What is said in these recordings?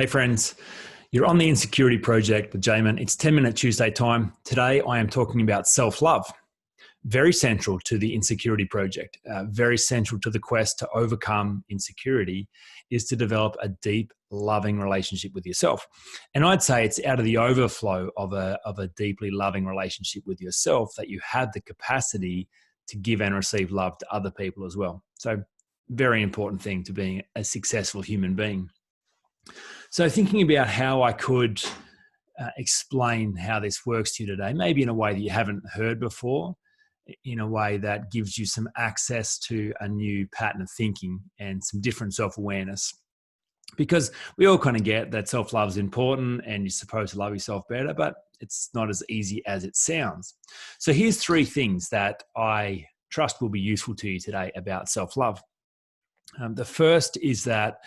Hey friends, you're on the Insecurity Project with Jamin. It's 10-minute Tuesday time. Today I am talking about self-love. Very central to the Insecurity Project, very central to the quest to overcome insecurity is to develop a deep, loving relationship with yourself. And I'd say it's out of the overflow of a deeply loving relationship with yourself that you have the capacity to give and receive love to other people as well. So very important thing to being a successful human being. So thinking about how I could explain how this works to you today, maybe in a way that you haven't heard before, in a way that gives you some access to a new pattern of thinking and some different self-awareness. Because we all kind of get that self-love is important and you're supposed to love yourself better, but it's not as easy as it sounds. So here's 3 things that I trust will be useful to you today about self-love. The first is that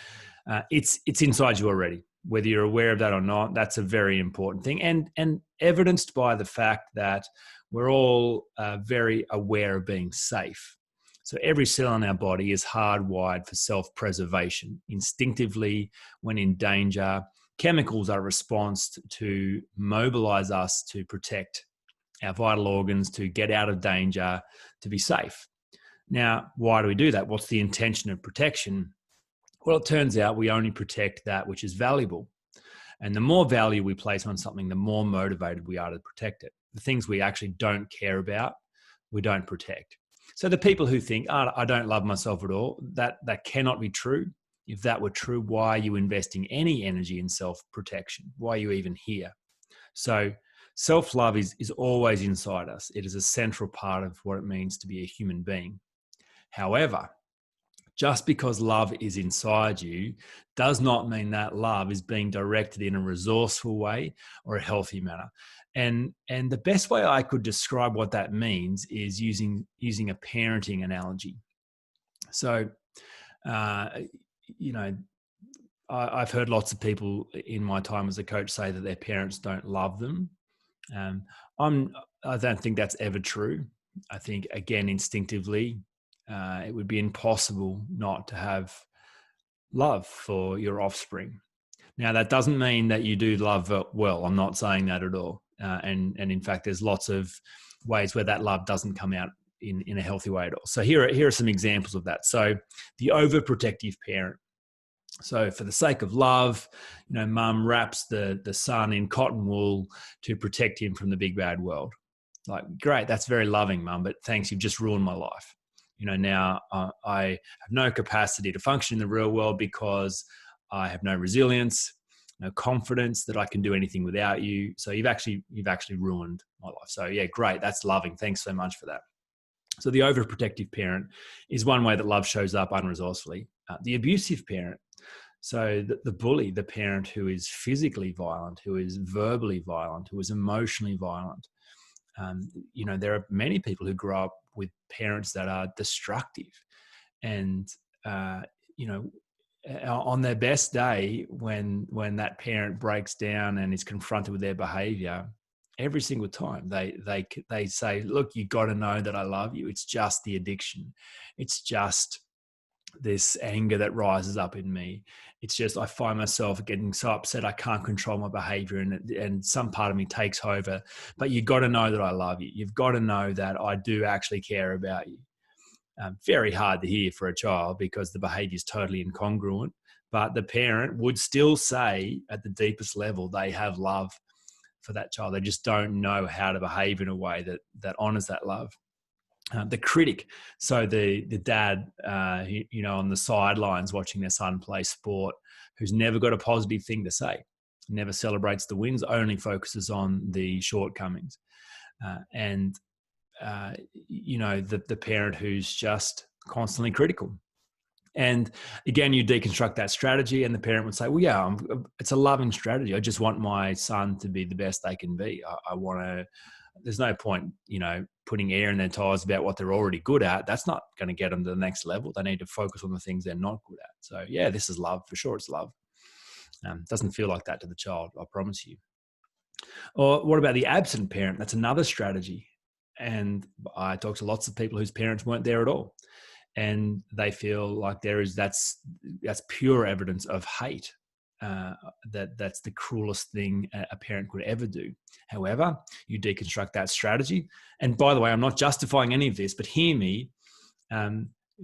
it's inside you already, whether you're aware of that or not. That's a very important thing, and evidenced by the fact that we're all very aware of being safe. So every cell in our body is hardwired for self-preservation. Instinctively, when in danger, chemicals are a response to mobilize us to protect our vital organs, to get out of danger, to be safe. Now, why do we do that? What's the intention of protection? Well, it turns out we only protect that which is valuable. And the more value we place on something, the more motivated we are to protect it. The things we actually don't care about, we don't protect. So the people who think, I don't love myself at all, that cannot be true. If that were true, why are you investing any energy in self-protection? Why are you even here? So self-love is always inside us. It is a central part of what it means to be a human being. However, just because love is inside you does not mean that love is being directed in a resourceful way or a healthy manner. And the best way I could describe what that means is using a parenting analogy. So, I've heard lots of people in my time as a coach say that their parents don't love them. I don't think that's ever true. I think, again, instinctively, it would be impossible not to have love for your offspring. Now, that doesn't mean that you do love well. I'm not saying that at all. And in fact, there's lots of ways where that love doesn't come out in a healthy way at all. So here are some examples of that. So the overprotective parent. So for the sake of love, mum wraps the son in cotton wool to protect him from the big bad world. Like, great, that's very loving, mum, but thanks, you've just ruined my life. Now I have no capacity to function in the real world because I have no resilience, no confidence that I can do anything without you. So you've actually ruined my life. So yeah, great. That's loving. Thanks so much for that. So the overprotective parent is one way that love shows up unresourcefully. The abusive parent. So the bully, the parent who is physically violent, who is verbally violent, who is emotionally violent. There are many people who grow up with parents that are destructive, and on their best day, when that parent breaks down and is confronted with their behavior, every single time they say, look, you got to know that I love you. It's just the addiction. It's just this anger that rises up in me. It's just, I find myself getting so upset I can't control my behavior, and some part of me takes over. But you got to know that I love you. You've got to know that I do actually care about you. Very hard to hear for a child because the behavior is totally incongruent. But the parent would still say at the deepest level they have love for that child. They just don't know how to behave in a way that honors that love. The critic, so the dad, on the sidelines watching their son play sport, who's never got a positive thing to say, never celebrates the wins, only focuses on the shortcomings, the parent who's just constantly critical. And again, you deconstruct that strategy, and the parent would say, well, yeah, it's a loving strategy. I just want my son to be the best they can be. I want to. There's no point, putting air in their tires about what they're already good at. That's not going to get them to the next level. They need to focus on the things they're not good at. So yeah, this is love. For sure it's love. Doesn't feel like that to the child, I promise you. Or what about the absent parent? That's another strategy. And I talk to lots of people whose parents weren't there at all. And they feel like that's pure evidence of hate. that's the cruelest thing a parent could ever do. However, you deconstruct that strategy. And by the way, I'm not justifying any of this, but hear me.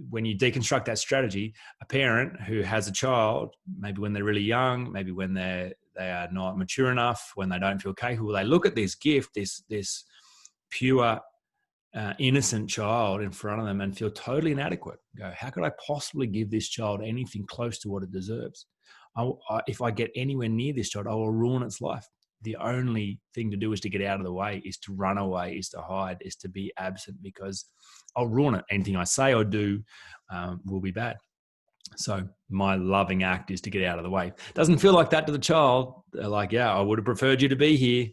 When you deconstruct that strategy, a parent who has a child, maybe when they're really young, maybe when they are not mature enough, when they don't feel capable, they look at this gift, this pure, innocent child in front of them and feel totally inadequate. Go, how could I possibly give this child anything close to what it deserves? If I get anywhere near this child, I will ruin its life. The only thing to do is to get out of the way, is to run away, is to hide, is to be absent, because I'll ruin it. Anything I say or do will be bad. So my loving act is to get out of the way. Doesn't feel like that to the child. They're like, yeah, I would have preferred you to be here.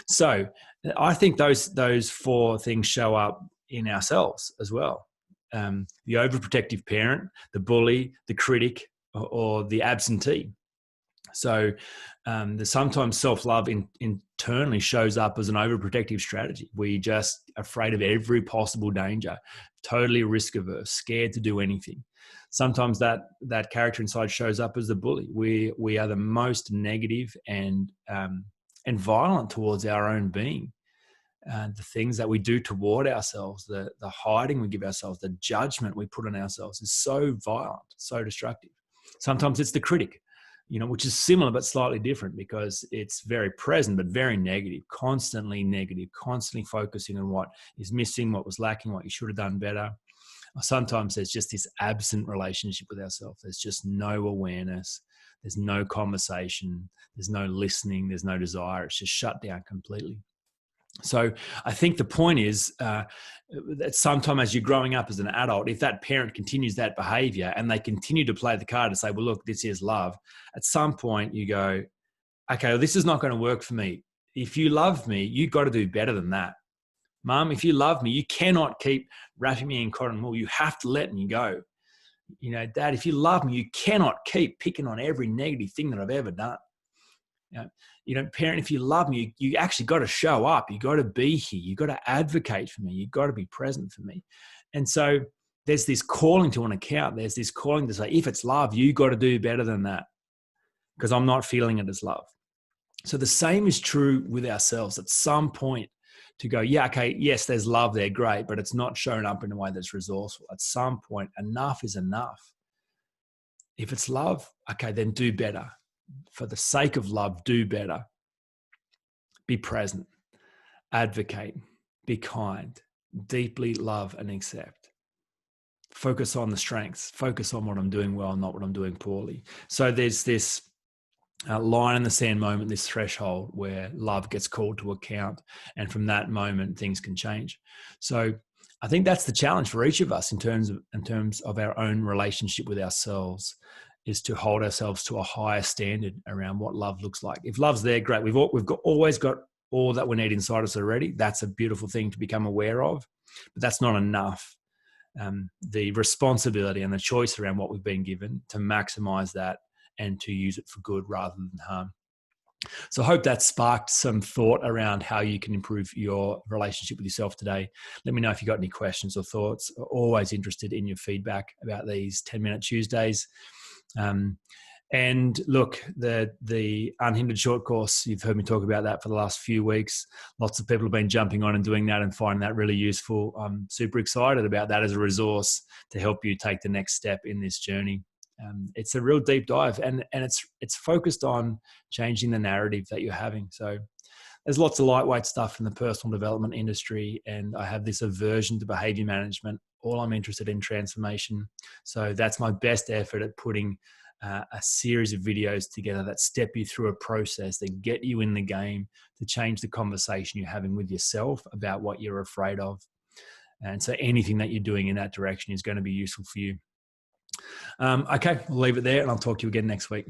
So I think those four things show up in ourselves as well. The overprotective parent, the bully, the critic, or the absentee. So sometimes self-love internally shows up as an overprotective strategy. We're just afraid of every possible danger, totally risk averse, scared to do anything. Sometimes that character inside shows up as the bully. We are the most negative and violent towards our own being. The things that we do toward ourselves, the hiding we give ourselves, the judgment we put on ourselves is so violent, so destructive. Sometimes it's the critic, which is similar but slightly different, because it's very present but very negative, constantly focusing on what is missing, what was lacking, what you should have done better. Sometimes there's just this absent relationship with ourselves. There's just no awareness. There's no conversation. There's no listening. There's no desire. It's just shut down completely. So I think the point is that sometime as you're growing up as an adult, if that parent continues that behavior and they continue to play the card and say, well, look, this is love, at some point you go, okay, well, this is not going to work for me. If you love me, you've got to do better than that. Mom, if you love me, you cannot keep wrapping me in cotton wool. You have to let me go. Dad, if you love me, you cannot keep picking on every negative thing that I've ever done. Parent, if you love me, you actually got to show up. You got to be here. You got to advocate for me. You got to be present for me. And so there's this calling to an account. There's this calling to say, if it's love, you got to do better than that, because I'm not feeling it as love. So the same is true with ourselves at some point, to go, yeah, okay, yes, there's love there, great, but it's not shown up in a way that's resourceful. At some point, enough is enough. If it's love, okay, then do better. For the sake of love, do better. Be present, advocate, be kind, deeply love and accept. Focus on the strengths, focus on what I'm doing well, not what I'm doing poorly. So there's this line in the sand moment, this threshold where love gets called to account. And from that moment, things can change. So I think that's the challenge for each of us in terms of our own relationship with ourselves, is to hold ourselves to a higher standard around what love looks like. If love's there, great. We've always got all that we need inside us already. That's a beautiful thing to become aware of, but that's not enough. The responsibility and the choice around what we've been given to maximize that and to use it for good rather than harm. So I hope that sparked some thought around how you can improve your relationship with yourself today. Let me know if you've got any questions or thoughts. Always interested in your feedback about these 10-minute Tuesdays. And look, the Unhindered Short Course, you've heard me talk about that for the last few weeks. Lots of people have been jumping on and doing that and finding that really useful. I'm super excited about that as a resource to help you take the next step in this journey. It's a real deep dive, and it's focused on changing the narrative that you're having. So there's lots of lightweight stuff in the personal development industry, and I have this aversion to behavior management. All I'm interested in transformation. So that's my best effort at putting a series of videos together that step you through a process that get you in the game to change the conversation you're having with yourself about what you're afraid of. And so anything that you're doing in that direction is going to be useful for you. Okay, we'll leave it there, and I'll talk to you again next week.